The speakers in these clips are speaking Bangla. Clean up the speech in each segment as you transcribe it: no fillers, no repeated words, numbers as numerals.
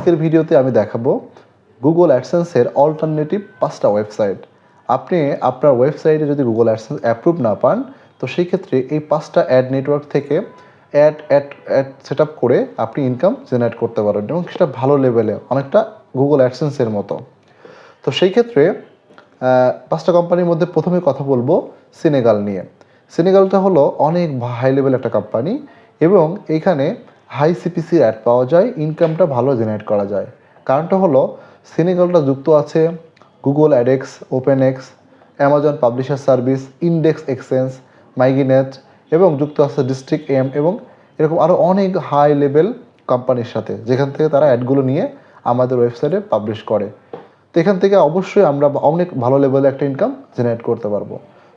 আজকের ভিডিওতে আমি দেখাবো গুগল অ্যাডসেন্সের অল্টারনেটিভ 5টা ওয়েবসাইট। আপনি আপনার ওয়েবসাইটে যদি গুগল অ্যাডসেন্স অ্যাপ্রুভ না পান, তো সেই ক্ষেত্রে এই 5টা অ্যাড নেটওয়ার্ক থেকে অ্যাড সেট আপ করে আপনি ইনকাম জেনারেট করতে পারেন, এবং সেটা ভালো লেভেলে, অনেকটা গুগল অ্যাডসেন্সের মতো। তো সেই ক্ষেত্রে 5টা কোম্পানির মধ্যে প্রথমে কথা বলবো সিনেগাল নিয়ে। সিনেগালটা হলো অনেক হাই লেভেল একটা কোম্পানি, এবং এইখানে হাই সিপিসির অ্যাড পাওয়া যায়, ইনকামটা ভালো জেনারেট করা যায়। কারণটা হলো সিনেগালটা যুক্ত আছে Google AdX, OpenX, Amazon Publisher Services, Index Exchange, Magnite, এবং যুক্ত আছে ডিস্ট্রিক্ট এম, এবং এরকম আরও অনেক হাই লেভেল কোম্পানির সাথে, যেখান থেকে তারা অ্যাডগুলো নিয়ে আমাদের ওয়েবসাইটে পাবলিশ করে। তো এখান থেকে অবশ্যই আমরা অনেক ভালো লেভেলে একটা ইনকাম জেনারেট করতে পারবো।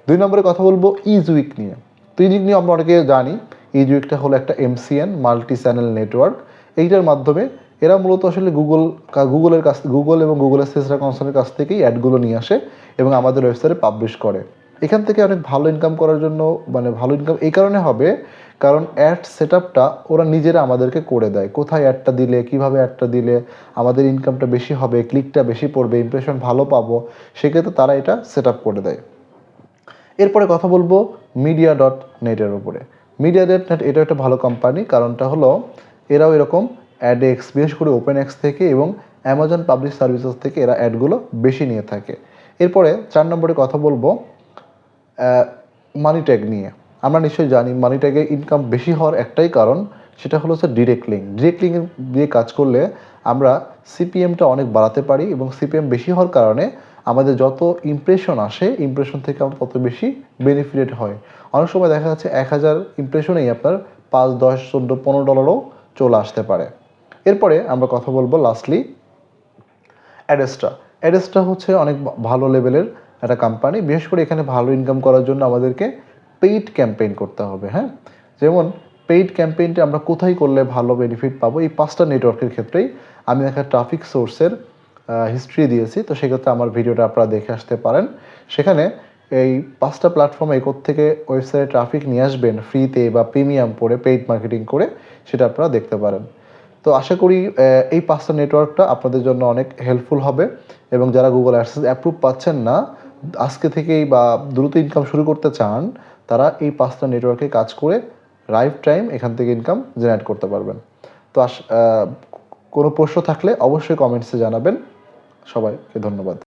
2 নম্বরে কথা বলবো ইজউইক নিয়ে। তো ইজউইক নিয়ে আমরা অনেকে জানি, ইজউইকটা হলো একটা এমসিএন, মাল্টি চ্যানেল নেটওয়ার্ক। এইটার মাধ্যমে এরা মূলত আসলে গুগল এবং গুগলের সিস্টার কনসার্নের কাছ থেকেই অ্যাডগুলো নিয়ে আসে এবং আমাদের ওয়েবসাইটে পাবলিশ করে। এখান থেকে অনেক ভালো ইনকাম করার জন্য, মানে ভালো ইনকাম এই কারণে হবে কারণ অ্যাড সেট আপটা ওরা নিজেরা আমাদেরকে করে দেয়, কোথায় অ্যাডটা দিলে, কিভাবে অ্যাডটা দিলে আমাদের ইনকামটা বেশি হবে, ক্লিকটা বেশি পড়বে, ইমপ্রেশন ভালো পাবো, সেক্ষেত্রে তারা এটা সেট আপ করে দেয়। এরপরে কথা বলবো media.net-এর উপরে। media.net এটা একটা ভালো কোম্পানি, কারণটা হলো এরাও এরকম অ্যাডেক্স, বিশেষ করে ওপেনএক্স থেকে এবং অ্যামাজন পাবলিশ সার্ভিসেস থেকে এরা অ্যাডগুলো বেশি নিয়ে থাকে। এরপরে 4 নম্বরে কথা বলবো মানিট্যাগ নিয়ে। আমরা নিশ্চয়ই জানি মানিট্যাগে ইনকাম বেশি হওয়ার একটাই কারণ, সেটা হলো ডিরেক্ট লিঙ্ক দিয়ে কাজ করলে আমরা সিপিএমটা অনেক বাড়াতে পারি, এবং সিপিএম বেশি হওয়ার কারণে আমাদের যত ইমপ্রেশন আসে, ইমপ্রেশন থেকে আমরা তত বেশি বেনিফিটেড হয়। অনেক সময় দেখা যাচ্ছে 1000 ইমপ্রেশনেই আপনার 5, 10, 14, $15 চলে আসতে পারে। এরপরে আমরা কথা বলবো লাস্টলি অ্যাডেস্ট্রা হচ্ছে অনেক ভালো লেভেলের একটা কোম্পানি। বিশেষ করে এখানে ভালো ইনকাম করার জন্য আমাদেরকে পেইড ক্যাম্পেইন করতে হবে। হ্যাঁ, যেমন পেইড ক্যাম্পেইনটা আমরা কোথায় করলে ভালো বেনিফিট পাবো, এই 5টা নেটওয়ার্কের ক্ষেত্রেই আমি একটা ট্রাফিক সোর্সের হিস্ট্রি দিয়েছি। তো সেক্ষেত্রে আমার ভিডিওটা আপনারা দেখে আসতে পারেন। সেখানে এই 5টা প্ল্যাটফর্মে থেকে ওয়েবসাইটে ট্রাফিক নিয়ে আসবেন ফ্রিতে বা প্রিমিয়াম পরে, পেইড মার্কেটিং করে, সেটা আপনারা দেখতে পারেন। তো আশা করি এই 5টা নেটওয়ার্কটা আপনাদের জন্য অনেক হেল্পফুল হবে, এবং যারা গুগল অ্যাডসেন্স অ্যাপ্রুভ পাচ্ছেন না, আজকে থেকেই বা দ্রুত ইনকাম শুরু করতে চান, তারা এই 5টা নেটওয়ার্কে কাজ করে লাইফ টাইম এখান থেকে ইনকাম জেনারেট করতে পারবেন। তো কোনো প্রশ্ন থাকলে অবশ্যই কমেন্টসে জানাবেন। সবাইকে ধন্যবাদ।